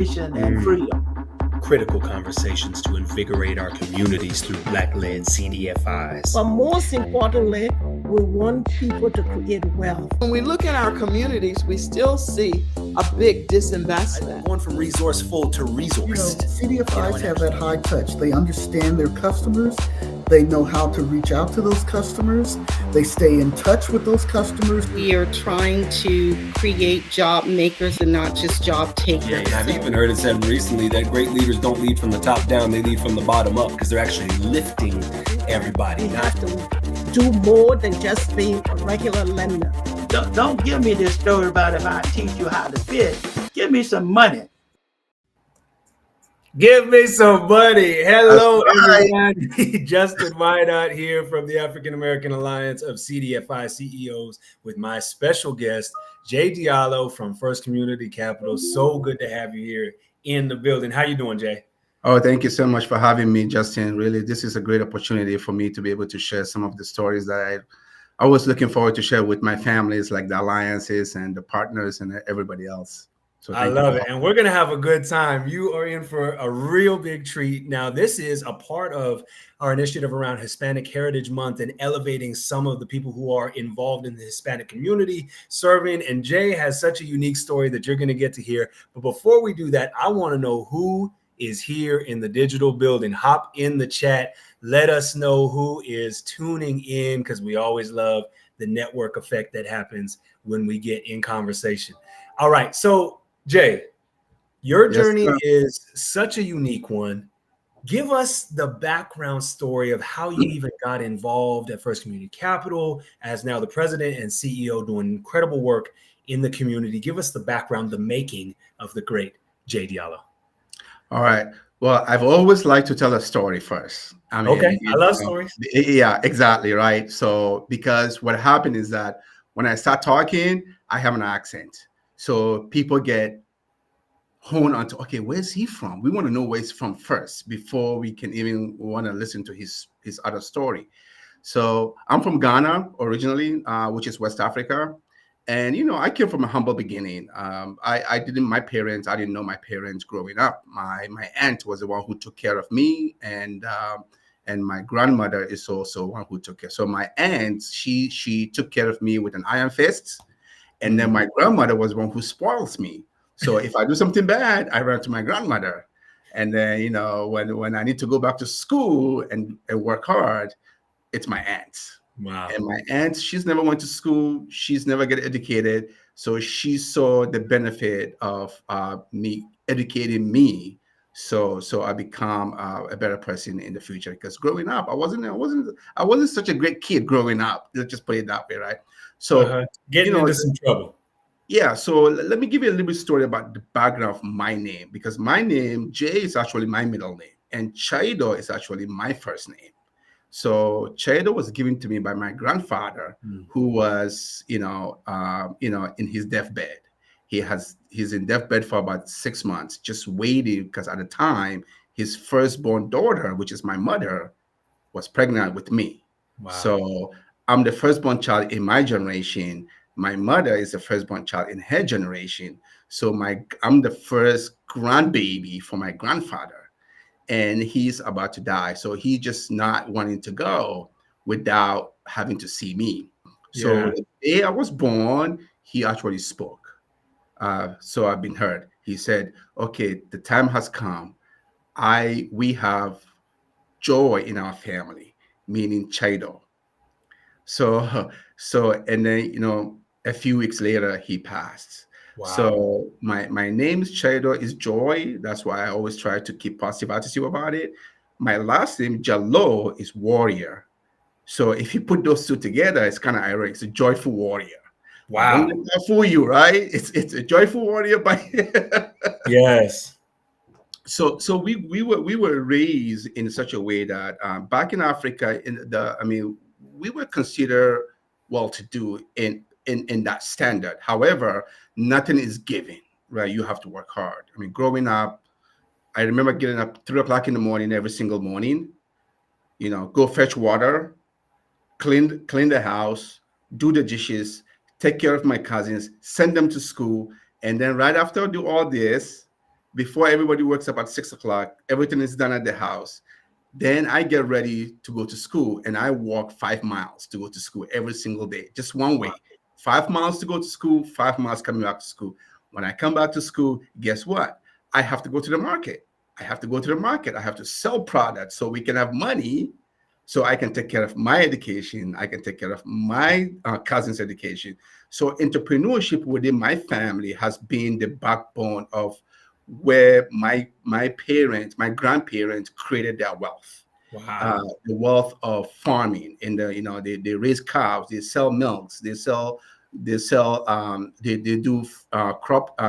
and Mm. freedom. Critical conversations to invigorate our communities through Black-led CDFIs. But most importantly, we want people to create wealth. When we look at our communities, we still see a big disinvestment. Going from resourceful to resourced. CDFIs have that high touch. They understand their customers. They know how to reach out to those customers. They stay in touch with those customers. We are trying to create job makers and not just job takers. Yeah, I've even heard it said recently that great leaders don't lead from the top down, they lead from the bottom up because they're actually lifting everybody. We have to do more than just being a regular lender. Don't give me this story about if I teach you how to fish. Give me some money. Give me some money. Hello, everybody. Justin Minott here from the African American Alliance of CDFI CEOs with my special guest, Jay Diallo from First Community Capital. So good to have you here in the building. How you doing, Jay? Oh, thank you so much for having me, Justin. Really, this is a great opportunity for me to be able to share some of the stories that I was looking forward to share with my families, like the alliances and the partners and everybody else. So I love it. And we're going to have a good time. You are in for a real big treat. Now, this is a part of our initiative around Hispanic Heritage Month and elevating some of the people who are involved in the Hispanic community serving. And Jay has such a unique story that you're going to get to hear. But before we do that, I want to know who is here in the digital building. Hop in the chat. Let us know who is tuning in, because we always love the network effect that happens when we get in conversation. All right. So, Jay, your journey is such a unique one. Give us the background story of how you even got involved at First Community Capital as now the president and CEO, doing incredible work in the community. Give us the background, the making of the great Jay Diallo. All right. Well, I've always liked to tell a story first. I love stories. Yeah, exactly. Right. So because what happened is that when I start talking, I have an accent. So people get honed onto, okay, where's he from? We want to know where he's from first before we can even want to listen to his other story. So I'm from Ghana originally, which is West Africa. And, I came from a humble beginning. I didn't know my parents growing up. My aunt was the one who took care of me. And my grandmother is also one who took care. So my aunt, she took care of me with an iron fist. And then my grandmother was one who spoils me. So if I do something bad, I run to my grandmother. And then, when I need to go back to school and work hard, it's my aunt. Wow. And my aunt, she's never went to school. She's never get educated. So she saw the benefit of me educating me. So I become a better person in the future. Because growing up, I wasn't such a great kid growing up. Let's just put it that way, right? So getting into some trouble. Yeah. So let me give you a little bit story about the background of my name, because my name, Jay, is actually my middle name, and Chaido is actually my first name. So Chaido was given to me by my grandfather, who was, in his deathbed. He's in deathbed for about 6 months, just waiting, because at the time his firstborn daughter, which is my mother, was pregnant with me. Wow. So I'm the firstborn child in my generation. My mother is the firstborn child in her generation. So I'm the first grandbaby for my grandfather, and he's about to die. So he just not wanting to go without having to see me. So the day I was born, he actually spoke. So I've been heard. He said, okay, the time has come. We have joy in our family, meaning Chaido. So, and then, a few weeks later, he passed. Wow. So my name is Chaido, is joy. That's why I always try to keep positive attitude about it. My last name, Jallo, is warrior. So if you put those two together, it's kind of ironic. It's a joyful warrior. Wow. Don't let that fool you, right? It's a joyful warrior by Yes. So we were raised in such a way that back in Africa, we were considered well-to-do in that standard. However, nothing is given, right? You have to work hard. Growing up, I remember getting up 3 o'clock in the morning every single morning. Go fetch water, clean the house, do the dishes, take care of my cousins, send them to school, and then right after I do all this, before everybody wakes up at 6 o'clock, everything is done at the house. Then I get ready to go to school, and I walk 5 miles to go to school every single day, just one way. 5 miles to go to school, 5 miles coming back to school. When I come back to school, guess what? I have to go to the market. I have to go to the market. I have to sell products so we can have money, so I can take care of my education. I can take care of my cousin's education. So entrepreneurship within my family has been the backbone of where my parents, my grandparents created their wealth. Wow. The wealth of farming. And they raise cows, they sell milks, they do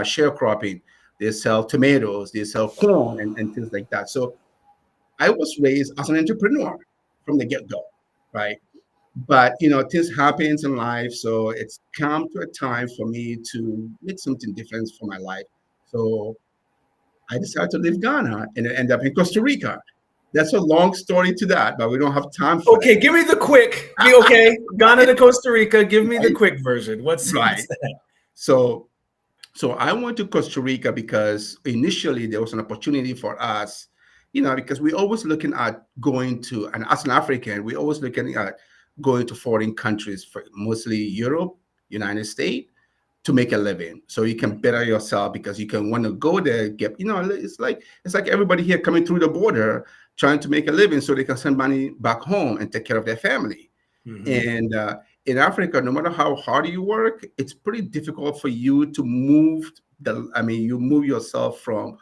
sharecropping, they sell tomatoes, they sell corn, and things like that. So I was raised as an entrepreneur from the get-go, right? But things happens in life, so it's come to a time for me to make something different for my life. So I decided to leave Ghana and end up in Costa Rica. That's a long story to that, but we don't have time for Okay, give me the quick. Okay, Ghana to Costa Rica. Give me the Right. quick version. What's Right. that? So I went to Costa Rica because initially there was an opportunity for us, because we're always looking at going to, and as an African, we're always looking at going to foreign countries, for mostly Europe, United States, to make a living. So you can better yourself because you can want to go there, get, it's like everybody here coming through the border trying to make a living so they can send money back home and take care of their family. And in Africa, no matter how hard you work, it's pretty difficult for you to move you move yourself from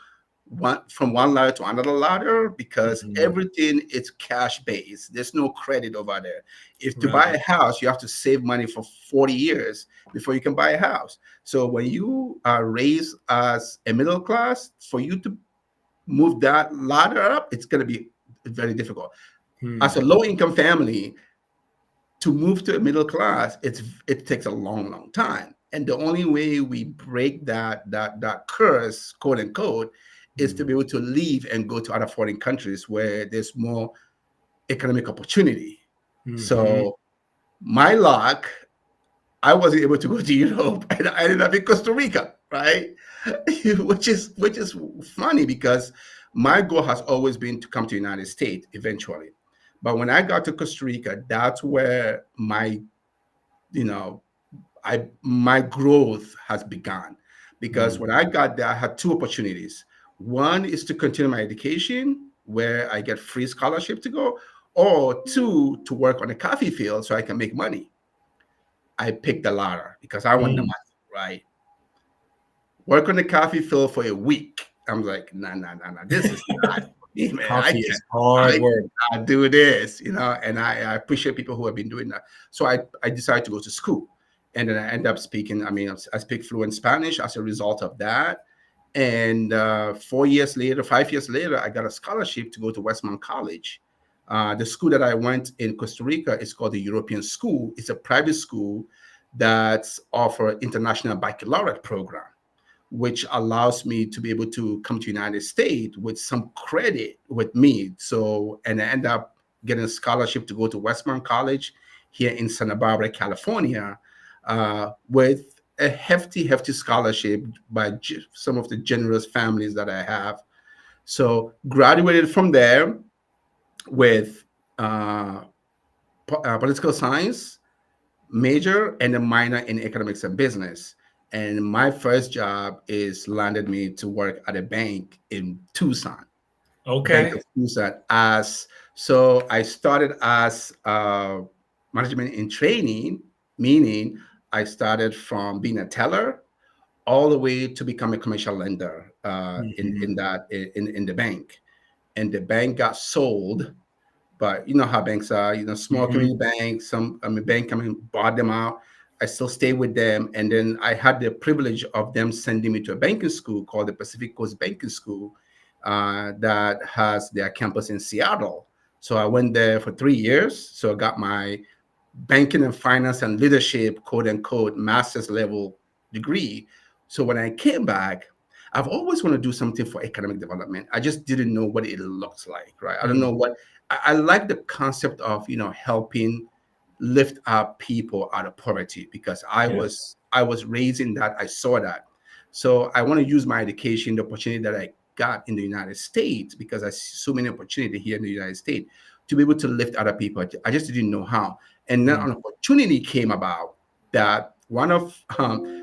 one ladder to another ladder because everything is cash based. There's no credit over there. If to buy a house, you have to save money for 40 years before you can buy a house. So when you are raised as a middle class, for you to move that ladder up, it's going to be very difficult. As a low income family, to move to a middle class, it takes a long time. And the only way we break that curse, quote unquote, is to be able to leave and go to other foreign countries where there's more economic opportunity. So my luck, I wasn't able to go to Europe, and I ended up in Costa Rica, right? which is funny because my goal has always been to come to the United States eventually. But when I got to Costa Rica, that's where my growth has begun. Because when I got there, I had two opportunities. One is to continue my education, where I get free scholarship to go, or two, to work on the coffee field so I can make money. I picked the latter because I want the money, right? Work on the coffee field for a week. I'm like, nah, this is not for me, man. Coffee is hard work. I do this, and I appreciate people who have been doing that. So I decided to go to school, and then I end up speaking. I speak fluent Spanish as a result of that. And 5 years later, I got a scholarship to go to Westmont College. The school that I went in Costa Rica is called the European School. It's a private school that's offer international baccalaureate program, which allows me to be able to come to United States with some credit with me. So, and I end up getting a scholarship to go to Westmont College here in Santa Barbara, California, with a hefty scholarship by some of the generous families that I have. So graduated from there with political science major and a minor in economics and business. And my first job landed me to work at a bank in Tucson. Okay. Bank of Tucson. So I started as management in training, meaning I started from being a teller all the way to become a commercial lender in the bank. And the bank got sold, but you know how banks are, small community banks, bank coming bought them out. I still stay with them. And then I had the privilege of them sending me to a banking school called the Pacific Coast Banking School that has their campus in Seattle. So I went there for 3 years. So I got my banking and finance and leadership, quote unquote, master's level degree. So when I came back, I've always wanted to do something for economic development. I just didn't know what it looks like, right? I don't know what, I like the concept of, helping lift up people out of poverty because I was raised in that. I saw that. So I want to use my education, the opportunity that I got in the United States, because I see so many opportunities here in the United States to be able to lift other people. I just didn't know how. And then an opportunity came about that one of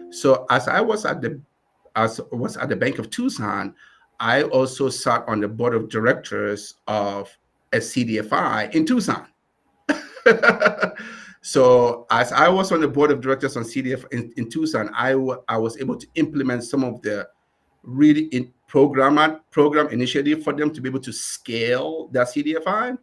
so as I was at the Bank of Tucson, I also sat on the board of directors of a CDFI in Tucson. So as I was on the board of directors on CDF in Tucson, I was able to implement some of the really program initiative for them to be able to scale their CDFI.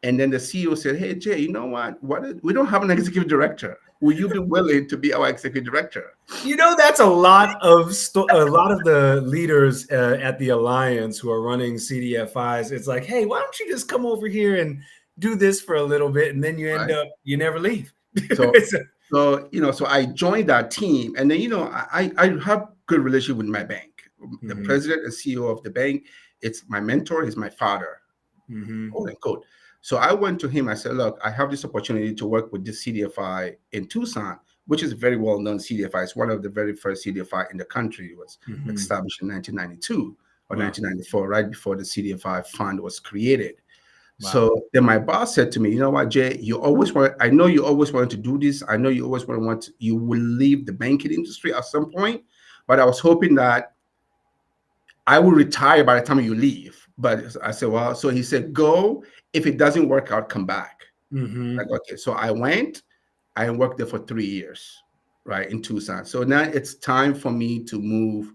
And then the CEO said, "Hey Jay, you know what? We don't have an executive director. Will you be willing to be our executive director?" You know, that's a lot of the leaders at the Alliance who are running CDFIs. It's like, hey, why don't you just come over here and do this for a little bit, and then you end up, you never leave. So so I joined that team, and then I have good relationship with my bank. The president and CEO of the bank, it's my mentor, he's my father, quote unquote. So I went to him. I said, "Look, I have this opportunity to work with this CDFI in Tucson, which is a very well-known CDFI. It's one of the very first CDFI in the country. It was established in 1992 or 1994, right before the CDFI fund was created." Wow. So then my boss said to me, "You know what, Jay, I know you always wanted to do this. I know you always you will leave the banking industry at some point, but I was hoping that I will retire by the time you leave." But I said, "Well," so he said, "Go. If it doesn't work out, come back." Like, okay. So I went, I worked there for 3 years, right, in Tucson. So now it's time for me to move.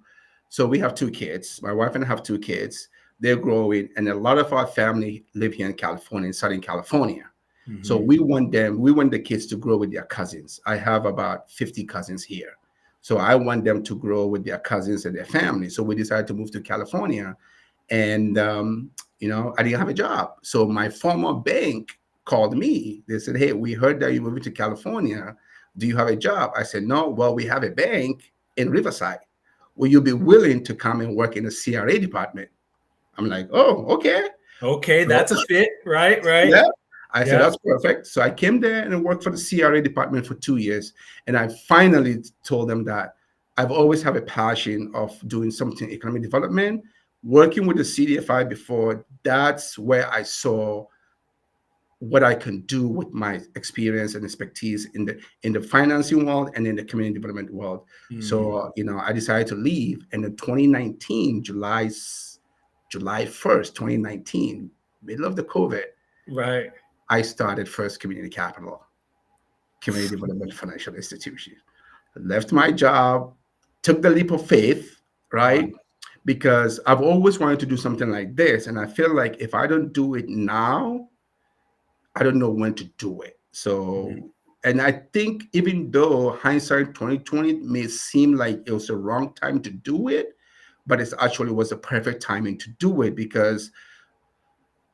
So we have 2 kids. My wife and I have 2 kids. They're growing, and a lot of our family live here in California, in Southern California. So we want the kids to grow with their cousins. I have about 50 cousins here. So I want them to grow with their cousins and their family. So we decided to move to California, and I didn't have a job. So my former bank called me. They said, "Hey, we heard that you're moving to California. Do you have a job?" I said, "No." "Well, we have a bank in Riverside. Will you be willing to come and work in the CRA department?" I'm like, "Oh, okay." Okay, that's a fit, right? Yeah. I said, "That's perfect." So I came there and I worked for the CRA department for 2 years. And I finally told them that I've always had a passion of doing something economic development, working with the CDFI before. That's where I saw what I can do with my experience and expertise in the financing world and in the community development world. So, I decided to leave. And in 2019, July 1st, 2019, middle of the COVID, right, I started First Community Capital, Community Development Financial Institution. Left my job, took the leap of faith, right? Wow. Because I've always wanted to do something like this. And I feel like if I don't do it now, I don't know when to do it. So, and I think even though hindsight 2020 may seem like it was the wrong time to do it, but it actually was the perfect timing to do it, because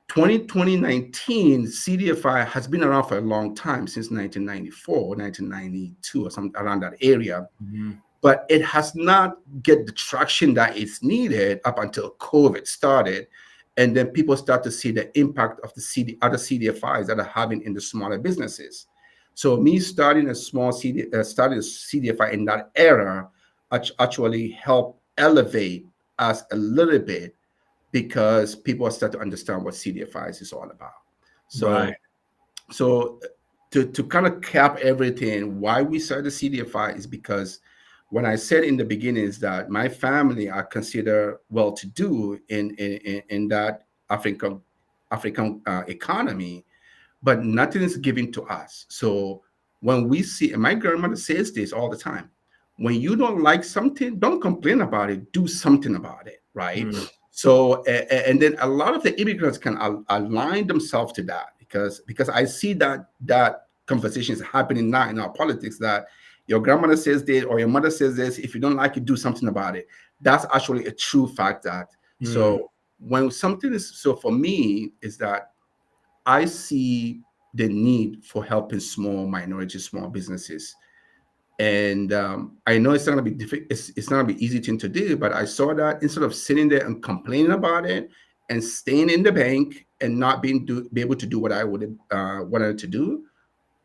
2019 CDFI has been around for a long time, since 1994, 1992, or something around that area. But it has not get the traction that it's needed up until COVID started. And then people start to see the impact of the other CDFIs that are having in the smaller businesses. So me starting a CDFI in that era actually helped elevate us a little bit, because people start to understand what CDFIs is all about. So, so to kind of cap everything, why we started CDFI is because when I said in the beginning is that my family are considered well-to-do in that African economy, but nothing is given to us. So when we see, and my grandmother says this all the time, when you don't like something, don't complain about it, do something about it, right? So, and then a lot of the immigrants can align themselves to that, because I see that conversation is happening now in our politics, that your grandmother says this or your mother says this, if you don't like it, do something about it. That's actually a true fact. That so when something is, so for me is that I see the need for helping small businesses. And I know it's not gonna be difficult. It's not gonna be easy thing to do, but I saw that instead of sitting there and complaining about it and staying in the bank and not be able to do what I would wanted to do,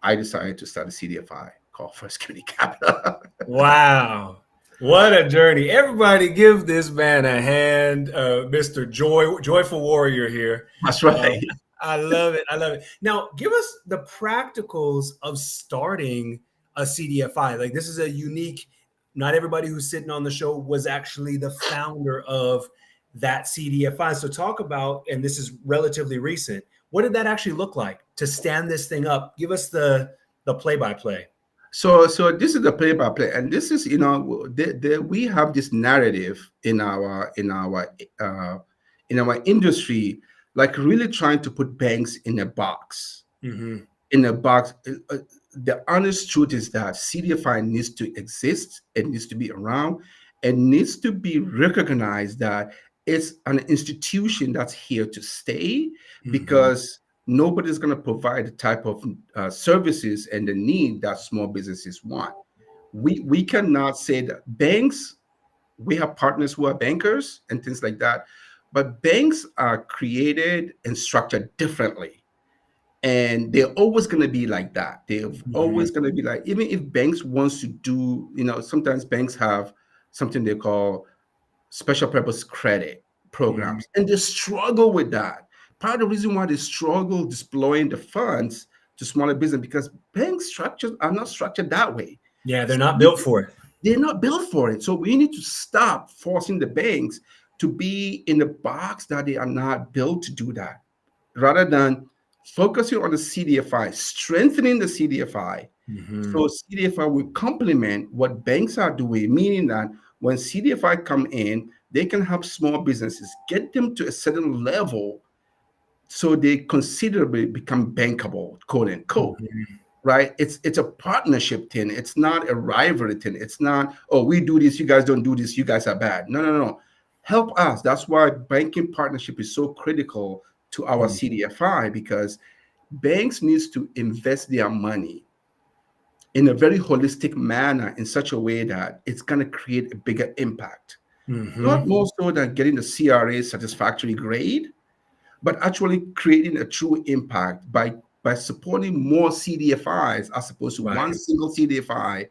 I decided to start a CDFI called First Community Capital. Wow. What a journey. Everybody give this man a hand, Mr. Joyful Warrior here. That's right. I love it. I love it. Now, give us the practicals of starting a CDFI. Like, this is a unique, not everybody who's sitting on the show was actually the founder of that CDFI. So talk about, and this is relatively recent, what did that actually look like to stand this thing up? Give us the play-by-play. So this is the play-by-play, and this is, we have this narrative in our industry, like really trying to put banks in a box. Mm-hmm. In a box. The honest truth is that CDFI needs to exist. It needs to be around. It needs to be recognized that it's an institution that's here to stay, because nobody's going to provide the type of services and the need that small businesses want. We cannot say that banks, we have partners who are bankers and things like that, but banks are created and structured differently. And they're always going to be like that. They're always going to be like, even if banks wants to do, sometimes banks have something they call special purpose credit programs, and they struggle with that. Part of the reason why they struggle deploying the funds to smaller business, because bank structures are not structured that way. Yeah, they're not built for it. They're not built for it. So we need to stop forcing the banks to be in the box that they are not built to do that, rather than focusing on the CDFI, strengthening the CDFI. So CDFI will complement what banks are doing, meaning that when CDFI come in, they can help small businesses, get them to a certain level so they considerably become bankable, quote unquote. Right? It's a partnership thing. It's not a rivalry thing. It's not, oh, we do this, you guys don't do this, you guys are bad. No. Help us. That's why banking partnership is so critical to our CDFI, because banks needs to invest their money in a very holistic manner, in such a way that it's going to create a bigger impact. Not more so than getting the CRA satisfactory grade, but actually creating a true impact by supporting more CDFIs as opposed to one single CDFI.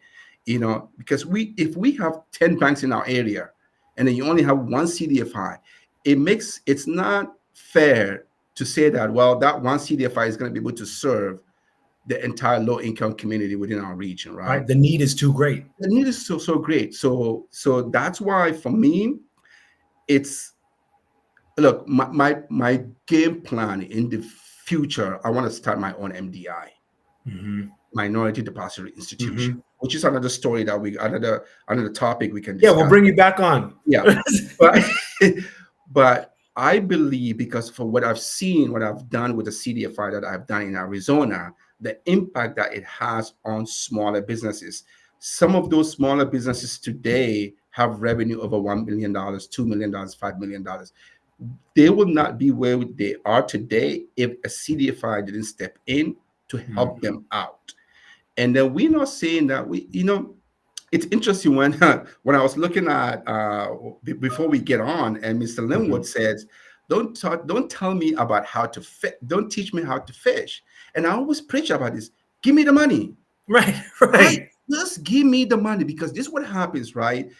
Because if we have 10 banks in our area and then you only have one CDFI, it's not fair to say that, well, that one CDFI is going to be able to serve the entire low-income community within our region, right? The need is too great. The need is so great. So that's why, for me, it's, look, my game plan in the future, I want to start my own MDI, Minority Depository Institution, which is another story that another topic we can discuss. Yeah, we'll bring you back on. Yeah, but I believe, because for what I've seen, what I've done with the CDFI that I've done in Arizona, the impact that it has on smaller businesses. Some of those smaller businesses today have revenue over $1 million, $2 million, $5 million. They will not be where they are today if a CDFI didn't step in to help them out. And then we're not saying that it's interesting when I was looking at before we get on, and Mr. Linwood says, don't tell me about how to fish. Don't teach me how to fish. And I always preach about this. Give me the money. Right. Just give me the money, because this is what happens, right?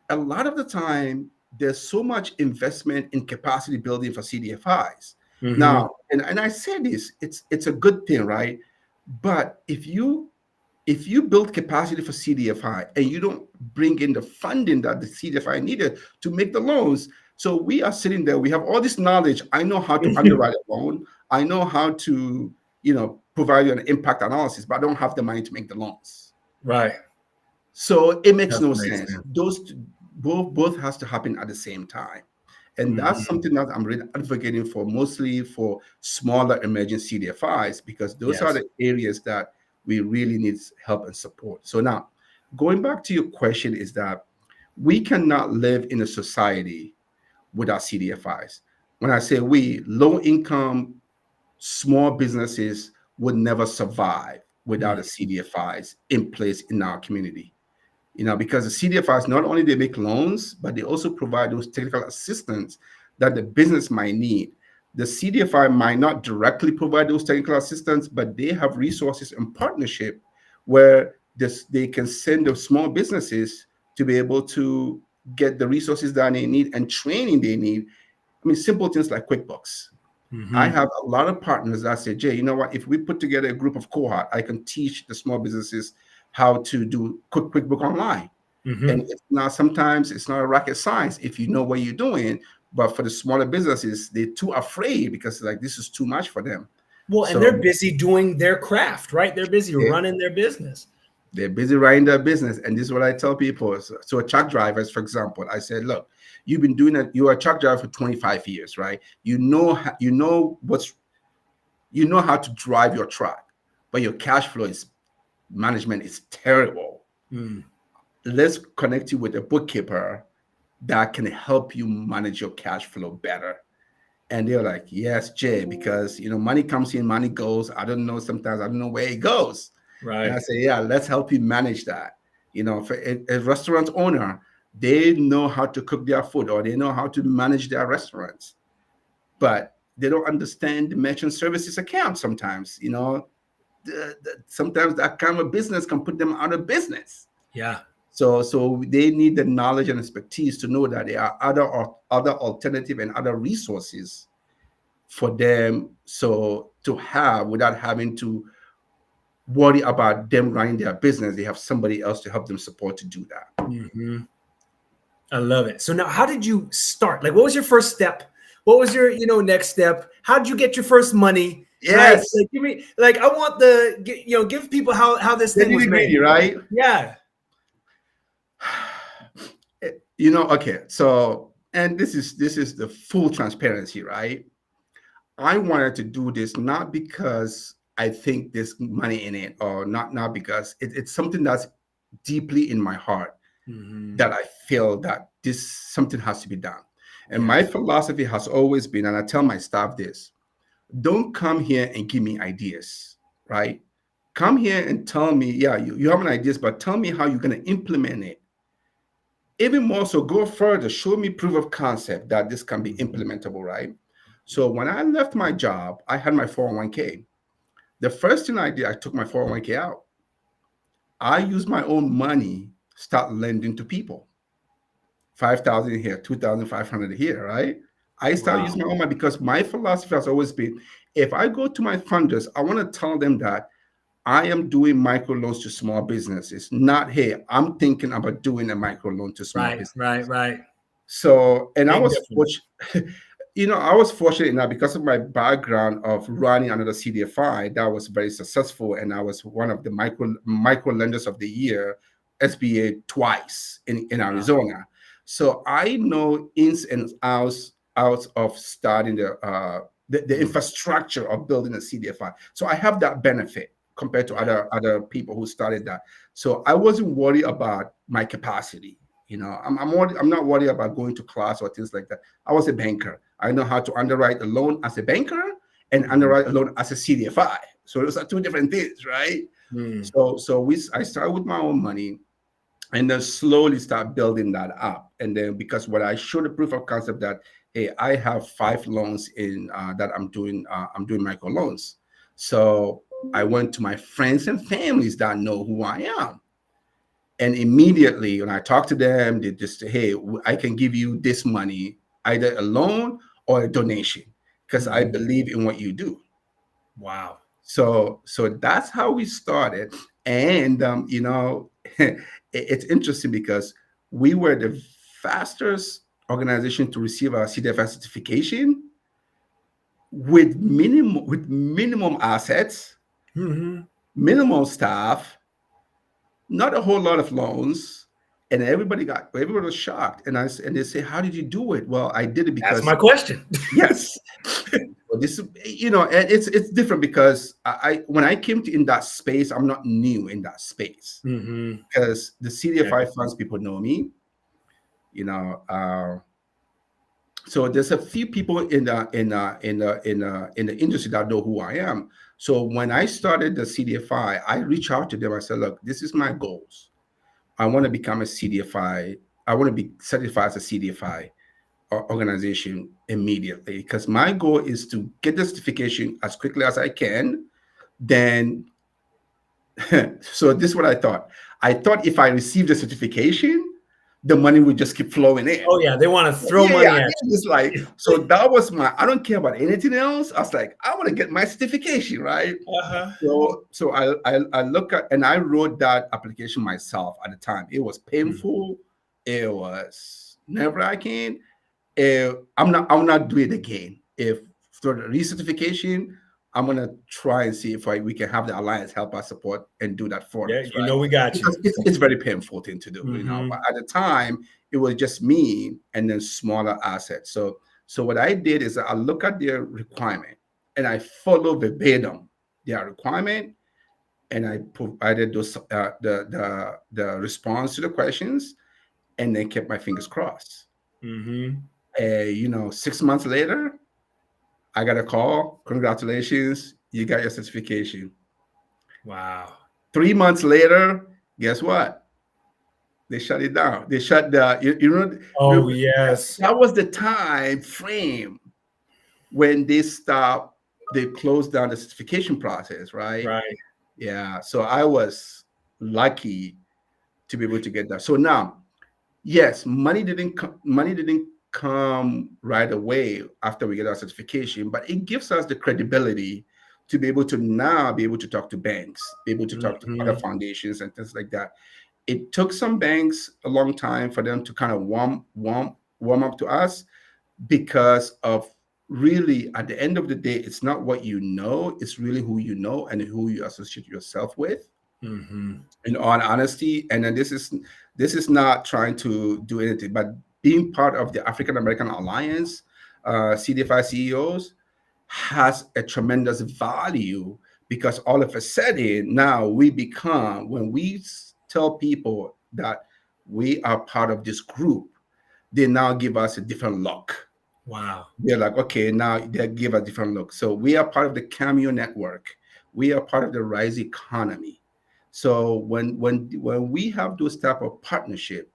A lot of the time, there's so much investment in capacity building for CDFIs. Now, and I say this, it's a good thing, right? But if you build capacity for CDFI and you don't bring in the funding that the CDFI needed to make the loans, so we are sitting there, we have all this knowledge. I know how to underwrite a loan. I know how to, provide you an impact analysis, but I don't have the money to make the loans. Right. So it makes no sense. Those both has to happen at the same time. And that's something that I'm really advocating for, mostly for smaller emerging CDFIs, because those are the areas that we really need help and support. So now, going back to your question, is that we cannot live in a society without CDFIs. When I say we, low-income small businesses would never survive without the CDFIs in place in our community. Because the CDFIs, not only they make loans, but they also provide those technical assistance that the business might need. The CDFI might not directly provide those technical assistance, but they have resources and partnership where they can send those small businesses to be able to get the resources that they need and training they need. I mean, simple things like QuickBooks. I have a lot of partners that say, Jay, you know what? If we put together a group of cohort, I can teach the small businesses how to do QuickBook online. And it's not, sometimes it's not a rocket science if you know what you're doing. But for the smaller businesses, they're too afraid because like this is too much for them. Well, So and they're busy doing their craft, right? They're busy running their business. They're busy running their business. And this is what I tell people. So truck drivers, for example, I said, look, you've been doing it. You're a truck driver for 25 years, right? You know how to drive your truck, but your cash flow management is terrible. Let's connect you with a bookkeeper that can help you manage your cash flow better. And they're like, yes, Jay, because money comes in, money goes. I don't know. Sometimes I don't know where it goes. Right. And I say, yeah, let's help you manage that. For a restaurant owner, they know how to cook their food or they know how to manage their restaurants, but they don't understand the merchant services account sometimes. Sometimes that kind of business can put them out of business. Yeah. So they need the knowledge and expertise to know that there are other alternative and other resources for them to have without having to worry about them running their business. They have somebody else to help them support to do that. I love it. So now, how did you start? Like, what was your first step? What was your, next step? How did you get your first money? Yes. Right? Like, give me, I want give people how this thing was made. Right? Yeah. Okay. So, and this is the full transparency, right? I wanted to do this not because I think there's money in it, or not because it's something that's deeply in my heart. That I feel that something has to be done. And my philosophy has always been, and I tell my staff this, don't come here and give me ideas, right? Come here and tell me, yeah, you have an idea, but tell me how you're going to implement it. Even more so, go further, show me proof of concept that this can be implementable, right? So when I left my job, I had my 401k. The first thing I did, I took my 401k out. I used my own money, start lending to people. 5,000 here, 2,500 here, right? I started using my own money because my philosophy has always been, if I go to my funders, I want to tell them that I am doing microloans to small businesses, not, hey, I'm thinking about doing a microloan to small business. Right. So, and Big I was difference. I was fortunate enough because of my background of running another CDFI that was very successful, and I was one of the micro lenders of the year, SBA twice in Arizona. So I know ins and outs of starting the infrastructure of building a CDFI. So I have that benefit compared to other people who started that. So I wasn't worried about my capacity. I'm not worried about going to class or things like that. I was a banker. I know how to underwrite a loan as a banker and underwrite a loan as a CDFI. So those are two different things, right? So I started with my own money, and then slowly start building that up. And then because when I showed the proof of concept that, hey, I have 5 loans in that I'm doing micro loans. So I went to my friends and families that know who I am. And immediately when I talk to them, they just say, hey, I can give you this money, either a loan or a donation, because I believe in what you do. Wow. So that's how we started. And, it's interesting because we were the fastest organization to receive our CDFI certification with minimum assets, minimal staff, not a whole lot of loans, and everybody was shocked. And they say, "How did you do it?" Well, I did it because that's my question. Yes. Well, this, and it's different because when I came in that space, I'm not new in that space because the CDFI funds people know me, so there's a few people in the industry that know who I am. So when I started the CDFI, I reached out to them. I said, look, this is my goals. I want to become a CDFI. I want to be certified as a CDFI organization immediately, because my goal is to get the certification as quickly as I can. Then, so this is what I thought. I thought if I received the certification, the money would just keep flowing in. Oh yeah, they want to throw money at you. It's like, so that was I don't care about anything else. I was like, I want to get my certification, right? So I look at, and I wrote that application myself at the time. It was painful. It was nerve-wracking. I'm not doing it again. If for the recertification, I'm gonna try and see if we can have the alliance help us support and do that for us. You know, we got you. It's very painful thing to do, you know. But at the time, it was just me and then smaller assets. So what I did is I look at their requirement and I follow verbatim their requirement, and I provided those the response to the questions, and then kept my fingers crossed. You know, 6 months later, I got a call. Congratulations, you got your certification. Wow. 3 months later, guess what? They shut it down. They shut the, you know. Oh, yes. That was the time frame when they closed down the certification process, right? Right. Yeah. So I was lucky to be able to get that. So now, yes, money didn't come right away after we get our certification, but it gives us the credibility to be able to now be able to talk to banks, be able to talk to other foundations and things like that. It took some banks a long time for them to kind of warm up to us, because of really, at the end of the day, it's not what you know, it's really who you know and who you associate yourself with. In all honesty. And then this is not trying to do anything, but being part of the African American Alliance, CDFI CEOs, has a tremendous value, because all of a sudden now we become, when we tell people that we are part of this group, they now give us a different look. Wow. They're like, okay, now they give a different look. So we are part of the Cameo network. We are part of the Rise economy. So when we have those type of partnership,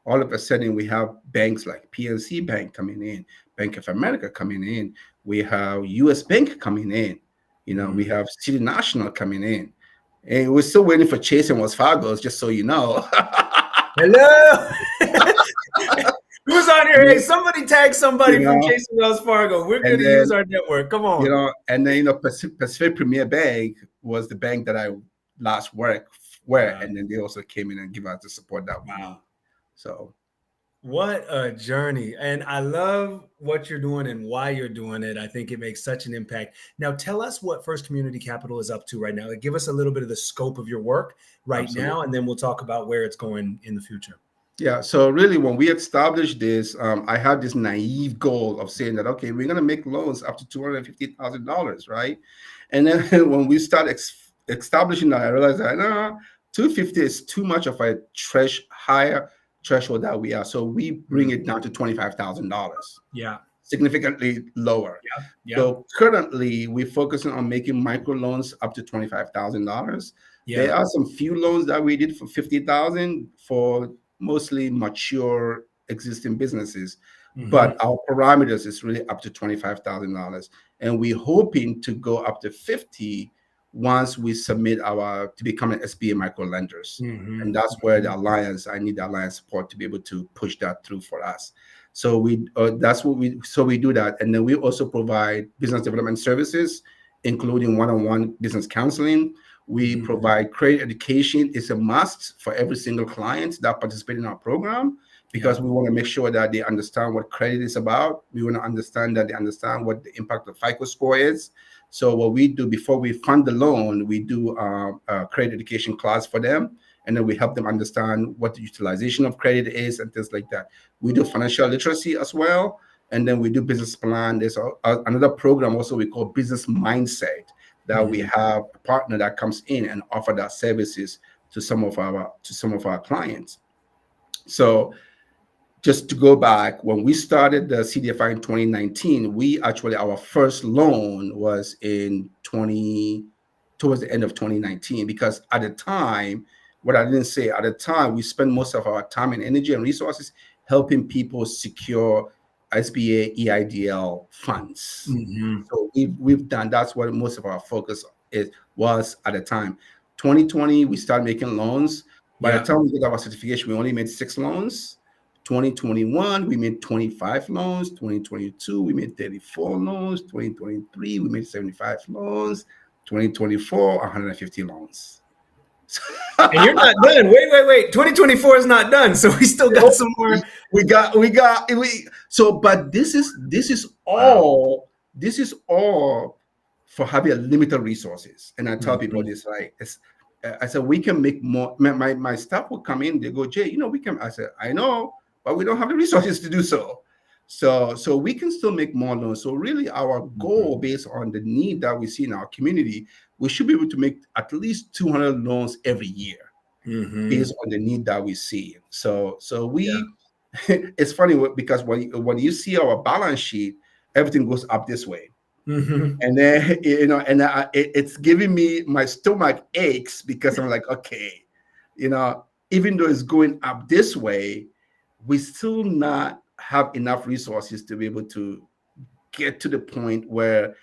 all of a sudden we have banks like PNC Bank coming in, Bank of America coming in, we have US Bank coming in, you know, we have City National coming in, and we're still waiting for Chase and Wells Fargo's, just so you know. Hello. Who's on here? Hey, somebody tag somebody from Chase and Wells Fargo. We're going to use our network. Come on. You know, and then, you know, Pacific Premier Bank was the bank that I last worked with, and then they also came in and give us the support that we need. So what a journey. And I love what you're doing and why you're doing it. I think it makes such an impact. Now, tell us what First Community Capital is up to right now. Like, give us a little bit of the scope of your work right now, and then we'll talk about where it's going in the future. Yeah. So really, when we established this, I had this naive goal of saying that, okay, we're going to make loans up to $250,000, right? And then when we start establishing that, I realized that, no, 250 is too much of a higher threshold that we are. So we bring it down to $25,000. Yeah. Significantly lower. Yeah. So currently we're focusing on making micro loans up to $25,000. Yeah. There are some few loans that we did for $50,000 for mostly mature existing businesses. But our parameters is really up to $25,000. And we're hoping to go up to 50 once we submit to become an SBA micro lenders. And that's where I need the alliance support to be able to push that through for us. So we do that. And then we also provide business development services, including one-on-one business counseling. We provide credit education. It's a must for every single client that participates in our program, because we want to make sure that they understand what credit is about. We want to understand that they understand what the impact of FICO score is. So what we do before we fund the loan, we do a credit education class for them, and then we help them understand what the utilization of credit is and things like that. We do financial literacy as well, and then we do business plan. There's another program also we call Business Mindset, that we have a partner that comes in and offer that services to some of our clients. So just to go back, when we started the CDFI in 2019, our first loan was towards the end of 2019, because at the time, what I didn't say, at the time, we spent most of our time and energy and resources helping people secure SBA EIDL funds. So we've done, that's what most of our focus was at the time. 2020, we started making loans. By the time we got our certification, we only made 6 loans. 2021, we made 25 loans. 2022, we made 34 loans. 2023, we made 75 loans. 2024, 150 loans. And you're not done. Wait. 2024 is not done. So we still got some more. But this is all for having a limited resources. And I tell people this, like, I said, we can make more. My staff will come in, they go, Jay, we can. I said, I know, but we don't have the resources to do so. So we can still make more loans. So really our goal, based on the need that we see in our community, we should be able to make at least 200 loans every year based on the need that we see. So it's funny because when you see our balance sheet, everything goes up this way. And then, it's giving me, my stomach aches because I'm like, okay, even though it's going up this way, we still not have enough resources to be able to get to the point where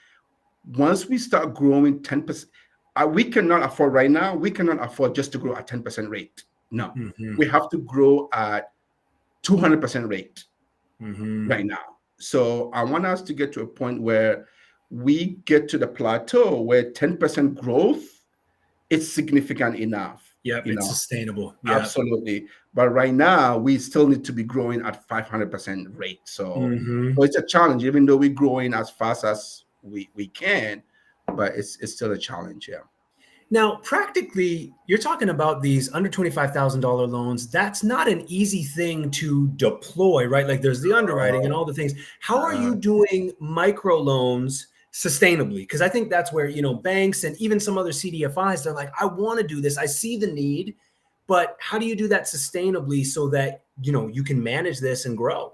once we start growing 10%, we cannot afford right now. We cannot afford just to grow at 10% rate. No, we have to grow at 200% rate right now. So I want us to get to a point where we get to the plateau where 10% growth is significant enough. It's sustainable. Absolutely. But right now, we still need to be growing at 500% rate. So it's a challenge, even though we're growing as fast as we can, but it's still a challenge. Yeah. Now, practically, you're talking about these under $25,000 loans. That's not an easy thing to deploy, right? Like there's the underwriting and all the things. How are you doing micro loans sustainably? Because I think that's where, banks and even some other CDFIs, they're like, I want to do this. I see the need, but how do you do that sustainably so that, you can manage this and grow?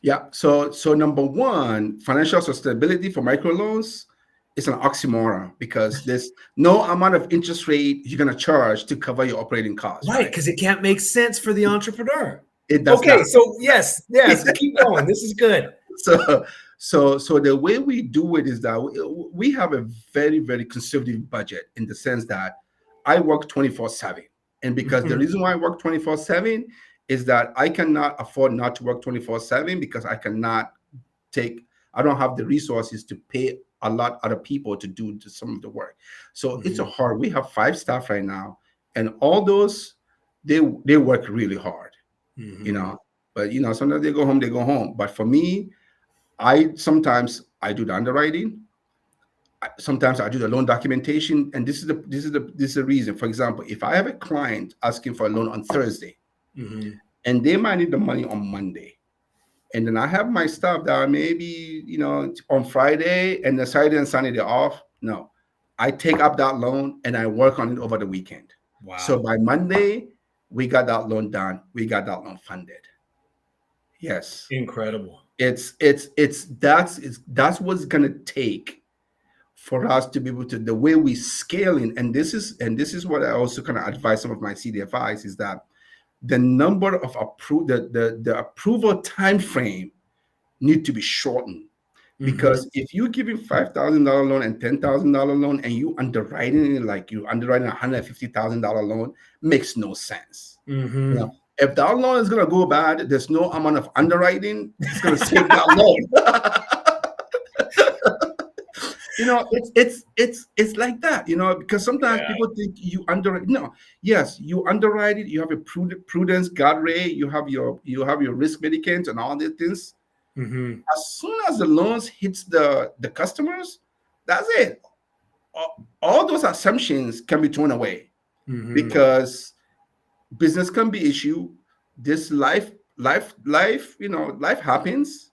Yeah. So number one, financial sustainability for microloans is an oxymoron because there's no amount of interest rate you're going to charge to cover your operating costs. Right. Because it can't make sense for the entrepreneur. It does not. So yes, keep going. This is good. So the way we do it is that we have a very, very conservative budget in the sense that I work 24/7. And because the reason why I work 24/7 is that I cannot afford not to work 24/7 because I don't have the resources to pay a lot of other people to do some of the work. So it's hard. We have 5 staff right now, and all those, they work really hard, but sometimes they go home. But for me, sometimes I do the underwriting. Sometimes I do the loan documentation, and this is the reason. For example, if I have a client asking for a loan on Thursday, and they might need the money on Monday, and then I have my staff that are maybe on Friday and the Saturday and Sunday they're off. No, I take up that loan and I work on it over the weekend. Wow! So by Monday, we got that loan done. We got that loan funded. Yes, incredible. That's what's gonna take for us to be able to, the way we scaling, and this is what I also kind of advise some of my CDFIs is that the number of the approval time frame need to be shortened, because if you're giving $5,000 loan and $10,000 loan and you underwriting it like you underwriting $150,000 loan, makes no sense. If that loan is gonna go bad, there's no amount of underwriting that's gonna save that loan. It's like that, because sometimes people think you underwrite. No, yes, you underwrite it. You have a prudence guardrail. You have your risk mitigants and all these things. As soon as the loans hits the customers, that's it. All those assumptions can be thrown away because business can be issue. This life happens.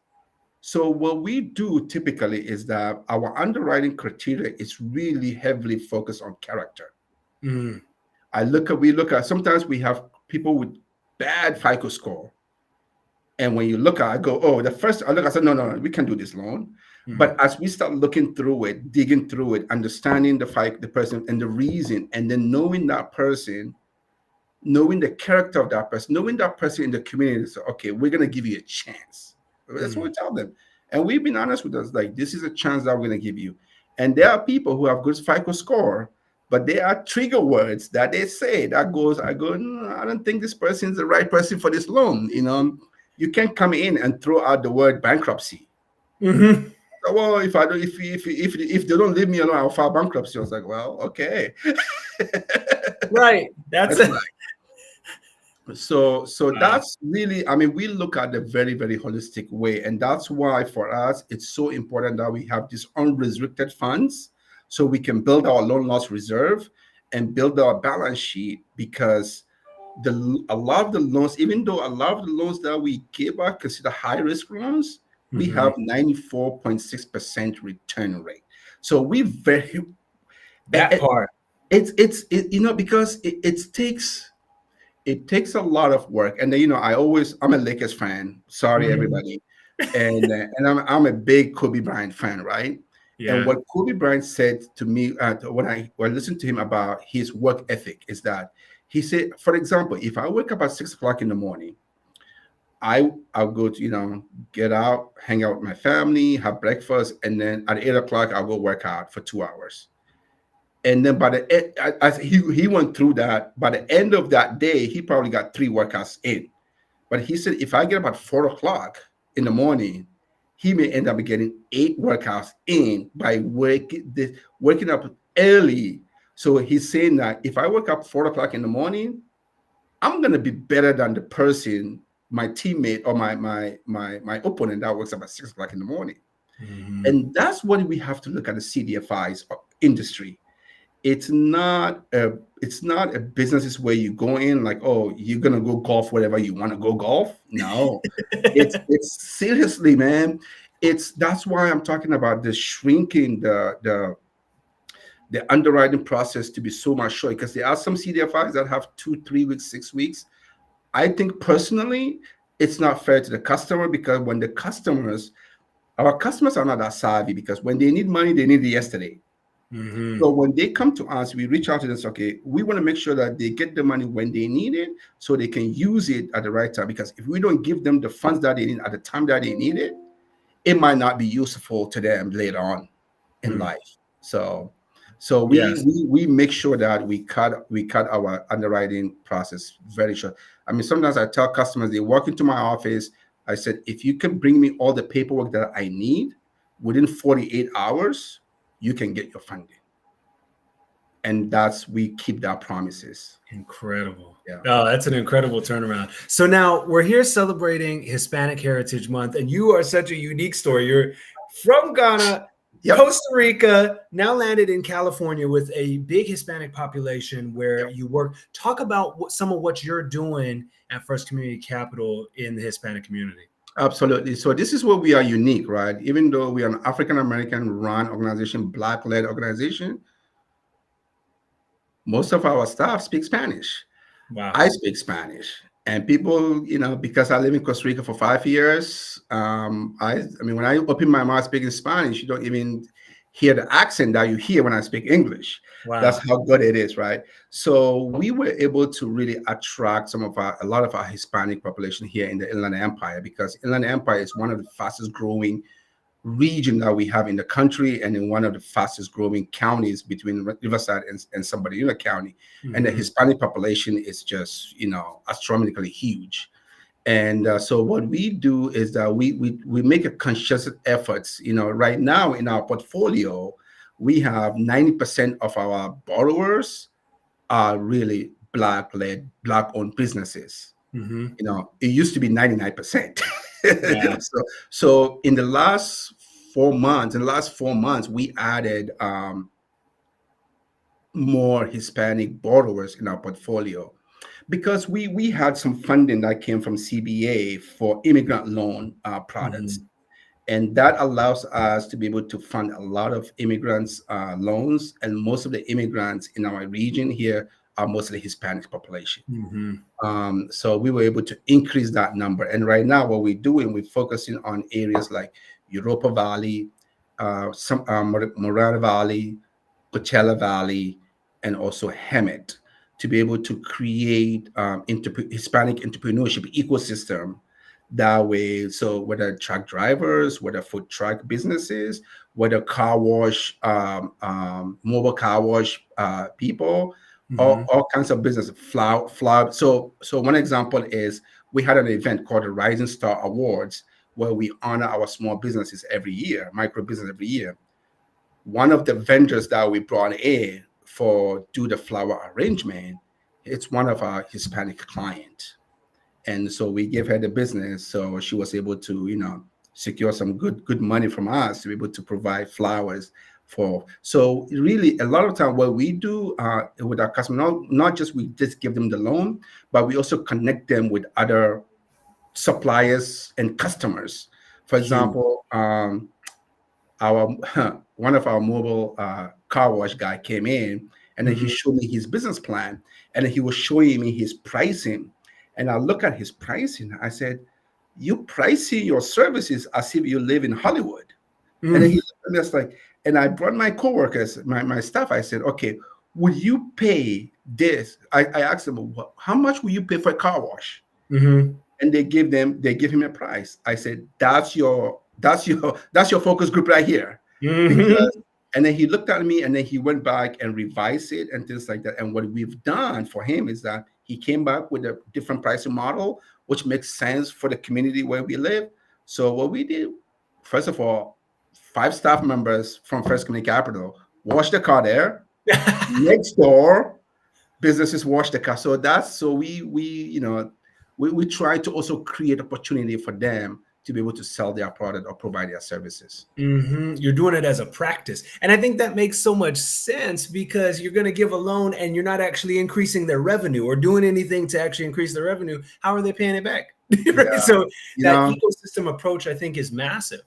So what we do typically is that our underwriting criteria is really heavily focused on character. We look at, sometimes we have people with bad FICO score. And when you look at, I go, I said, no, we can't do this loan. But as we start looking through it, digging through it, understanding the person and the reason, and then knowing that person, knowing the character of that person, knowing that person in the community, so, okay, we're going to give you a chance. That's what we tell them. And we've been honest with us, like, this is a chance that we're going to give you. And there are people who have good FICO score, but there are trigger words that they say that goes, I go, no, I don't think this person is the right person for this loan, you can't come in and throw out the word bankruptcy. Mm-hmm. So, well, if I don't, if they don't leave me alone, I'll file bankruptcy. I was like, well, okay. Right. That's That's it. right. So Wow. that's really, I mean, we look at the very, very holistic way. And that's why for us, it's so important that we have these unrestricted funds so we can build our loan loss reserve and build our balance sheet, because a lot of the loans, even though a lot of the loans that we give are considered high risk loans, we Mhm. have 94.6% return rate. So we very That part. it's you know, because it takes a lot of work. And then, you know, I'm a Lakers fan. Sorry, Mhm. everybody. And I'm a big Kobe Bryant fan, right? And Yeah. what Kobe Bryant said to me when I listened to him about his work ethic is that he said, for example, if I wake up at 6 o'clock in the morning, I'll go to, you know, get out, hang out with my family, have breakfast, and then at 8 o'clock I'll go work out for 2 hours. And then by the end, as he went through that, by the end of that day, he probably got 3 workouts in. But he said, if I get about 4 o'clock in the morning, he may end up getting 8 workouts in by waking up early. So he's saying that if I wake up 4 o'clock in the morning, I'm gonna be better than the person, my teammate or my opponent that wakes up at 6 o'clock in the morning. Mhm. And that's what we have to look at the CDFI's industry. It's not a business where you go in like, oh, you're gonna go golf wherever you want to go golf. No, it's seriously, man. That's why I'm talking about the shrinking the underwriting process to be so much short, because there are some CDFIs that have 2 3 weeks 6 weeks. I think personally it's not fair to the customer, because when our customers are not that savvy, because when they need money, they need it yesterday. Mhm. So when they come to us, we reach out to them and say, okay, we want to make sure that they get the money when they need it so they can use it at the right time. Because if we don't give them the funds that they need at the time that they need it, it might not be useful to them later on in Mm. life. So Yes. we make sure that we cut our underwriting process very short. I mean, sometimes I tell customers, they walk into my office, I said, if you can bring me all the paperwork that I need within 48 hours, you can get your funding. And we keep that promises. Incredible. Yeah. Oh, that's an incredible turnaround. So now we're here celebrating Hispanic Heritage Month, and you are such a unique story. You're from Ghana, Yep. Costa Rica, now landed in California with a big Hispanic population where you work. Talk about some of what you're doing at First Community Capital in the Hispanic community. Absolutely. So this is where we are unique, right? Even though we are an African American run organization, Black led organization, most of our staff speak Spanish. Wow. I speak Spanish, and people, you know, because I live in Costa Rica for 5 years, I mean, when I open my mouth speaking Spanish, you don't even hear the accent that you hear when I speak English. Wow. That's how good it is, right? So we were able to really attract a lot of our Hispanic population here in the Inland Empire, because Inland Empire is one of the fastest growing region that we have in the country, and in one of the fastest growing counties between Riverside and San Bernardino County. Mm-hmm. And the Hispanic population is just, you know, astronomically huge. And so what we do is that we make a conscious efforts. You know, right now in our portfolio, we have 90% of our borrowers are really Black-led, Black-owned businesses. Mm-hmm. You know, it used to be 99%. Yeah. So in the last 4 months, we added more Hispanic borrowers in our portfolio, because we had some funding that came from CBA for immigrant loan products. Mm-hmm. And that allows us to be able to fund a lot of immigrants loans. And most of the immigrants in our region here are mostly Hispanic population. Mm-hmm. So we were able to increase that number. And right now, what we're doing, we're focusing on areas like Europa Valley, Morada Valley, Coachella Valley, and also Hemet, to be able to create Hispanic entrepreneurship ecosystem. That way, so whether truck drivers, whether food truck businesses, whether car wash, mobile car wash people, Mm-hmm. all kinds of business, flower. So one example is we had an event called the Rising Star Awards, where we honor our small businesses every year, micro business every year. One of the vendors that we brought in for do the flower arrangement, it's one of our Hispanic clients. And so we gave her the business, so she was able to, secure some good money from us to be able to provide flowers for. So really, a lot of time what we do with our customers, not just we just give them the loan, but we also connect them with other suppliers and customers. For example, our one of our mobile car wash guy came in, and then he showed me his business plan, and then he was showing me his pricing. And I look at his pricing. I said, "You pricing your services as if you live in Hollywood." And then he looked at me, it's like, and I brought my coworkers, my staff. I said, "Okay, would you pay this?" I asked them, "How much will you pay for a car wash?" And they give him a price. I said, that's your focus group right here. And then he looked at me, and then he went back and revised it and things like that. And what we've done for him is that he came back with a different pricing model, which makes sense for the community where we live. So what we did, first of all, 5 staff members from First Community Capital washed the car there. Next door, businesses wash the car. So we try to also create opportunity for them to be able to sell their product or provide their services. You're doing it as a practice. And I think that makes so much sense, because you're going to give a loan and you're not actually increasing their revenue or doing anything to actually increase their revenue. How are they paying it back? Right? Yeah. So that ecosystem approach, I think, is massive.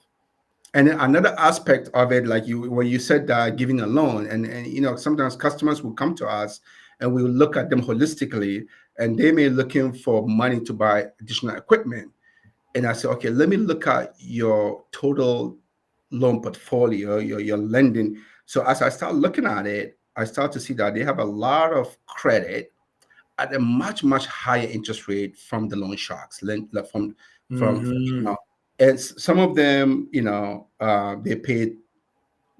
And another aspect of it, like when you said giving a loan, and sometimes customers will come to us and we will look at them holistically, and they may be looking for money to buy additional equipment. And I say, okay, let me look at your total loan portfolio, your lending. So as I start looking at it, I start to see that they have a lot of credit at a much, much higher interest rate from the loan sharks, and some of them, they paid.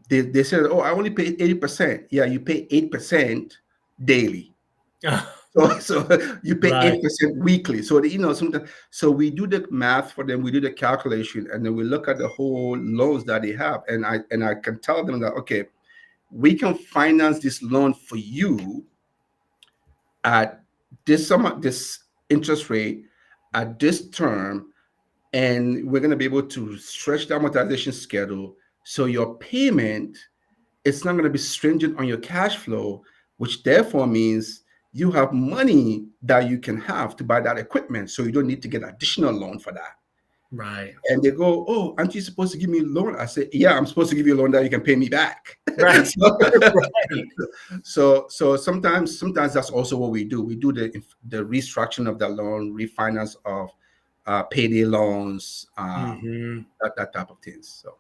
They said, "Oh, I only paid 80%." Yeah, you pay 8% daily. So you pay 8% weekly. So sometimes, so we do the math for them, we do the calculation, and then we look at the whole loans that they have, and I can tell them that, okay, we can finance this loan for you at this interest rate at this term, and we're going to be able to stretch the amortization schedule, so your payment, it's not going to be stringent on your cash flow, which therefore means you have money that you can have to buy that equipment, so you don't need to get additional loan for that. Right. And they go, "Oh, aren't you supposed to give me a loan?" I say, "Yeah, I'm supposed to give you a loan that you can pay me back." Right. So sometimes that's also what we do. We do the restructuring of the loan, refinance of payday loans, that type of things. So.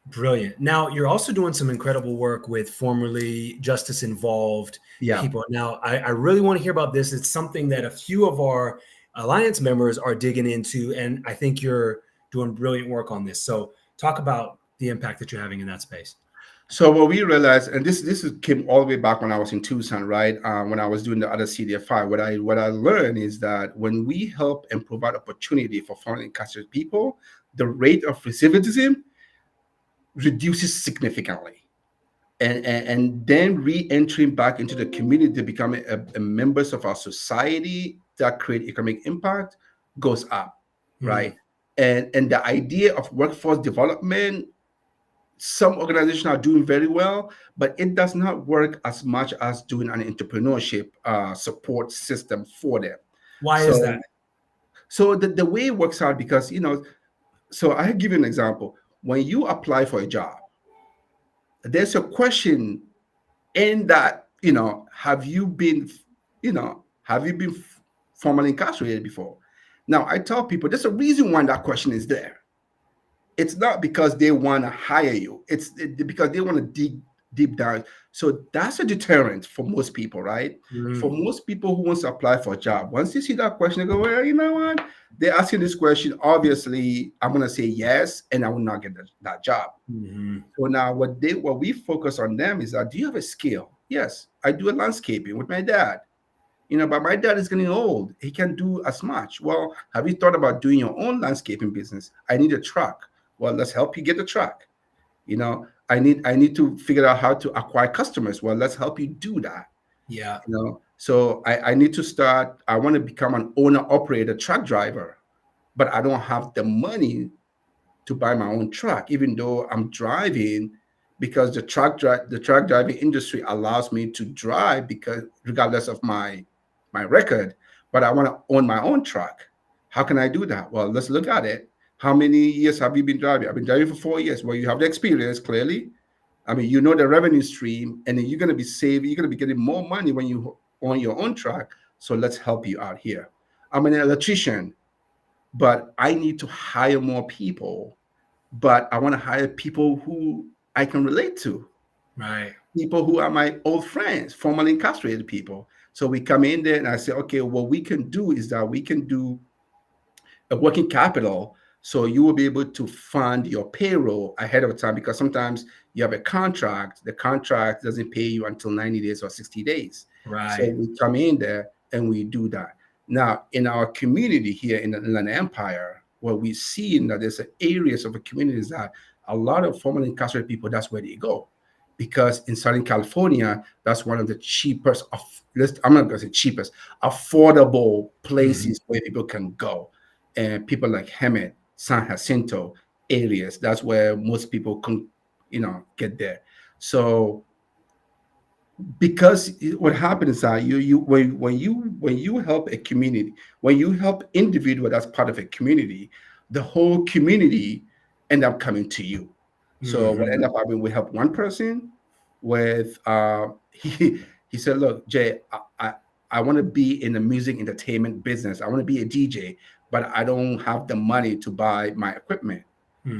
Brilliant. Now, you're also doing some incredible work with formerly justice involved people. Now, I really want to hear about this. It's something that a few of our Alliance members are digging into, and I think you're doing brilliant work on this. So talk about the impact that you're having in that space. So what we realized, and this came all the way back when I was in Tucson, right? When I was doing the other CDFI, what I learned is that when we help and provide opportunity for formerly incarcerated people, the rate of recidivism reduces significantly, and then re-entering back into the community, becoming a members of our society that create economic impact goes up, right? And the idea of workforce development, some organizations are doing very well, but it does not work as much as doing an entrepreneurship support system for them. Why is that? So the way it works out, because so I give you an example. When you apply for a job, there's a question in that, have you been formerly incarcerated before? Now, I tell people there's a reason why that question is there. It's not because they want to hire you. It's because they want to dig deep down. So that's a deterrent for most people, right? For most people who wants to apply for a job, once they see that question, they go, well, you know what? They're asking this question. Obviously, I'm going to say yes, and I will not get that job. So now what we focus on them is that, do you have a skill? Yes, I do a landscaping with my dad. But my dad is getting old. He can't do as much. Well, have you thought about doing your own landscaping business? I need a truck. Well, let's help you get a truck. I need to figure out how to acquire customers. Well, let's help you do that. Yeah. So I need to start. I want to become an owner operator truck driver, but I don't have the money to buy my own truck, even though I'm driving, because the truck driving industry allows me to drive, because regardless of my record, but I want to own my own truck. How can I do that? Well, let's look at it. How many years have you been driving? I've been driving for 4 years. Well, you have the experience, clearly. I mean, you know the revenue stream, and then you're going to be saving, you're going to be getting more money when you own your own truck. So let's help you out here. I'm an electrician, but I need to hire more people. But I want to hire people who I can relate to. Right. People who are my old friends, formerly incarcerated people. So we come in there and I say, okay, what we can do is that we can do a working capital. So you will be able to fund your payroll ahead of time, because sometimes you have a contract. The contract doesn't pay you until 90 days or 60 days. Right. So we come in there and we do that. Now, in our community here in the Inland Empire, what we see in that there's areas of the communities that a lot of formerly incarcerated people, that's where they go. Because in Southern California, that's one of the cheapest, I'm not going to say cheapest, affordable places where people can go. And people like Hemet, San Jacinto areas, that's where most people can, get there. So because what happens is that when you help a community, when you help individual that's part of a community, the whole community end up coming to you. So what ended up happening, we help one person with he said, look, Jay, I want to be in the music entertainment business. I want to be a DJ, but I don't have the money to buy my equipment.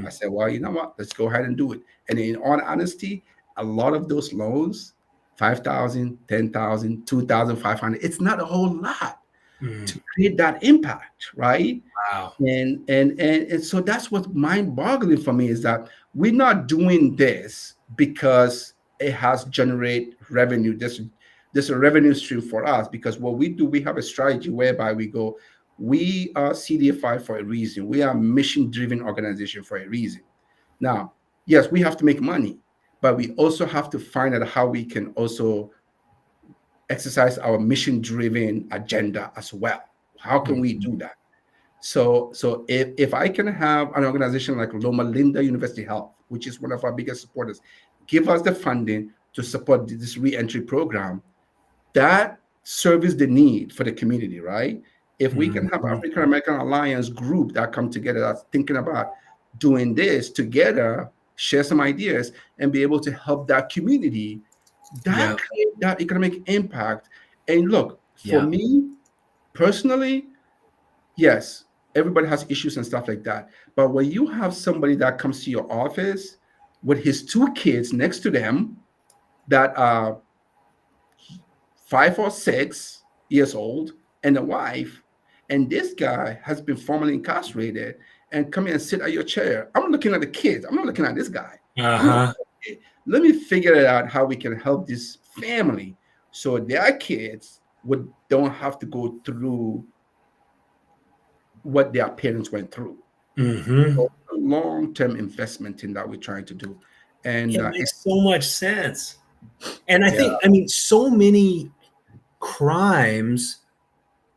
I said, well, you know what? Let's go ahead and do it. And in all honesty, a lot of those loans, 5,000, 10,000, 2,500, it's not a whole lot to create that impact, right? Wow. And so that's what's mind-boggling for me, is that we're not doing this because it has generate revenue. There's a revenue stream for us, because what we do, we have a strategy whereby we go, we are CDFI for a reason. We are a mission-driven organization for a reason. Now, yes, we have to make money, but we also have to find out how we can also exercise our mission-driven agenda as well. How can we do that? So if I can have an organization like Loma Linda University Health, which is one of our biggest supporters, give us the funding to support this re-entry program, that serves the need for the community, right? If we can have African American Alliance group that come together, that's thinking about doing this together, share some ideas, and be able to help that community, that create that economic impact. And look, for me personally, yes, everybody has issues and stuff like that. But when you have somebody that comes to your office with his 2 kids next to them that are 5 or 6 years old and a wife, and this guy has been formerly incarcerated, and come in and sit at your chair, I'm looking at the kids. I'm not looking at this guy. Let me figure it out how we can help this family so their kids don't have to go through what their parents went through. So a long-term investment in that we're trying to do. And it makes so much sense. And I think, so many crimes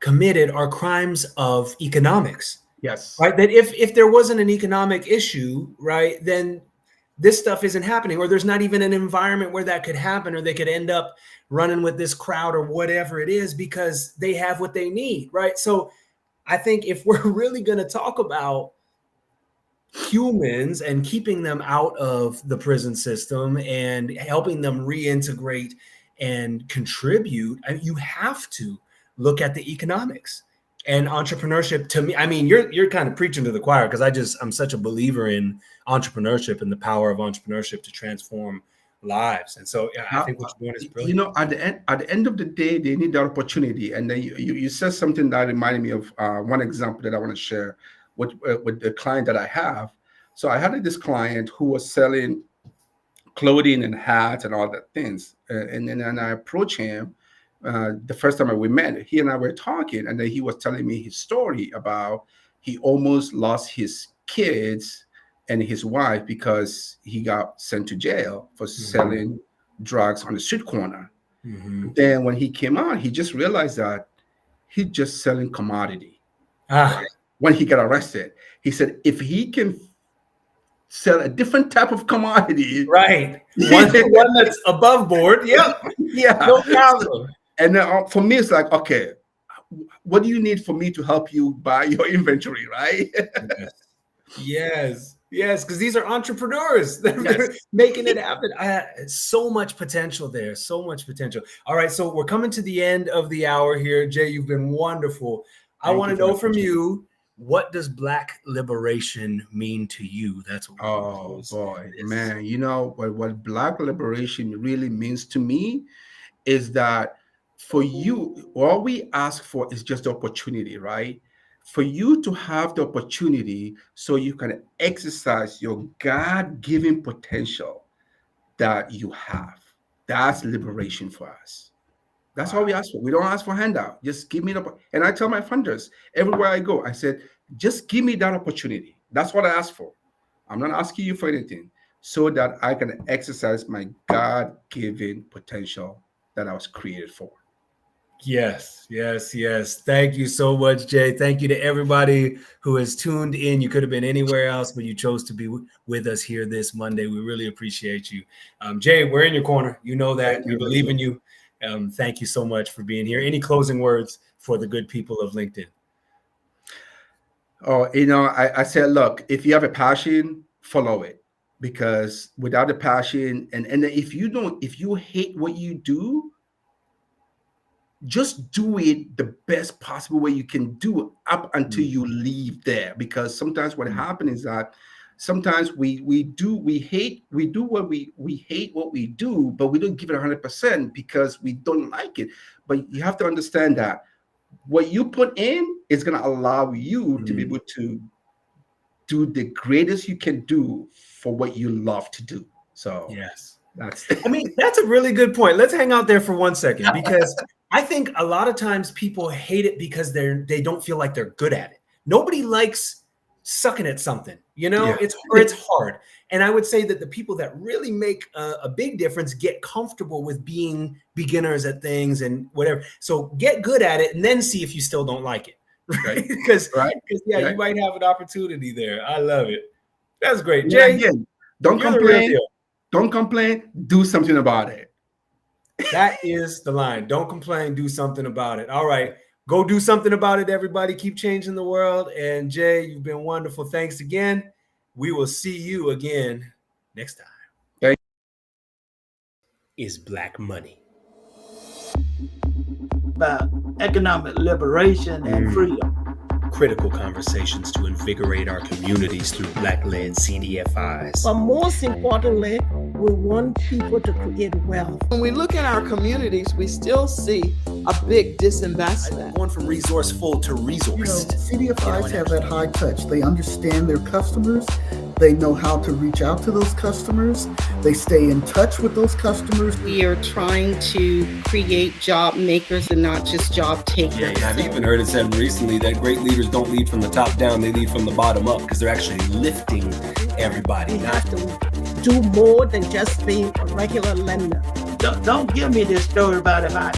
committed are crimes of economics. Yes. Right. That if there wasn't an economic issue, right, then this stuff isn't happening, or there's not even an environment where that could happen, or they could end up running with this crowd or whatever it is because they have what they need. Right. So I think if we're really going to talk about humans and keeping them out of the prison system and helping them reintegrate and contribute, you have to look at the economics and entrepreneurship. To me, I mean, you're kind of preaching to the choir, because I'm such a believer in entrepreneurship and the power of entrepreneurship to transform lives. And so I think what you're doing is brilliant. At the end of the day, they need the opportunity. And then you said something that reminded me of one example that I want to share with the client that I have. So I had this client who was selling clothing and hats and all that things. And then I approached him, the first time we met, he and I were talking, and then he was telling me his story about he almost lost his kids and his wife because he got sent to jail for selling drugs on the street corner. Then when he came out, he just realized that he's just selling commodity. Right? When he got arrested, he said if he can sell a different type of commodity, right, one that's above board, yep, yeah, no problem. And for me, it's like, okay, what do you need for me to help you buy your inventory, right? Yes, because these are entrepreneurs. They're making it happen. So much potential there. So much potential. All right, so we're coming to the end of the hour here. Jay, you've been wonderful. I want to know from you, what does Black liberation mean to you? That's what boy, man. You know, what Black liberation really means to me is that for you, all we ask for is just the opportunity, right? For you to have the opportunity so you can exercise your God-given potential that you have. That's liberation for us. That's all we ask for. We don't ask for handout. Just give me the, and I tell my funders everywhere I go, I said, just give me that opportunity. That's what I ask for. I'm not asking you for anything, so that I can exercise my God-given potential that I was created for. Yes. Thank you so much, Jay. Thank you to everybody who has tuned in. You could have been anywhere else, but you chose to be with us here this Monday. We really appreciate you. Jay, we're in your corner. You know that. We believe in you. Thank you so much for being here. Any closing words for the good people of LinkedIn? Oh, you know, I said, look, if you have a passion, follow it, because without a passion, and if you hate what you do, just do it the best possible way you can do up until you leave there. Because sometimes what happens is that sometimes we hate what we do, but we don't give it 100% because we don't like it. But you have to understand that what you put in is going to allow you to be able to do the greatest you can do for what you love to do. So yes, that's a really good point. Let's hang out there for 1 second, because I think a lot of times people hate it because they don't feel like they're good at it. Nobody likes sucking at something, you know. It's hard. And I would say that the people that really make a big difference get comfortable with being beginners at things and whatever. So get good at it and then see if you still don't like it, right? Because you might have an opportunity there. I love it. That's great, Jay. Again, don't complain. Don't complain. Do something about it. That is the line. Don't complain. Do something about it. All right. Go do something about it, everybody. Keep changing the world. And Jay, you've been wonderful. Thanks again. We will see you again next time. Thank you. Is Black money. About economic liberation and freedom. Critical conversations to invigorate our communities through Black-led CDFIs. But most importantly, we want people to create wealth. When we look at our communities, we still see a big disinvestment. Going from resourceful to resourced. CDFIs have that high touch. They understand their customers. They know how to reach out to those customers. They stay in touch with those customers. We are trying to create job makers and not just job takers. Yeah, I've even heard it said recently that great leaders don't lead from the top down, they lead from the bottom up, because they're actually lifting everybody. We have to do more than just being a regular lender. Don't give me this story about if I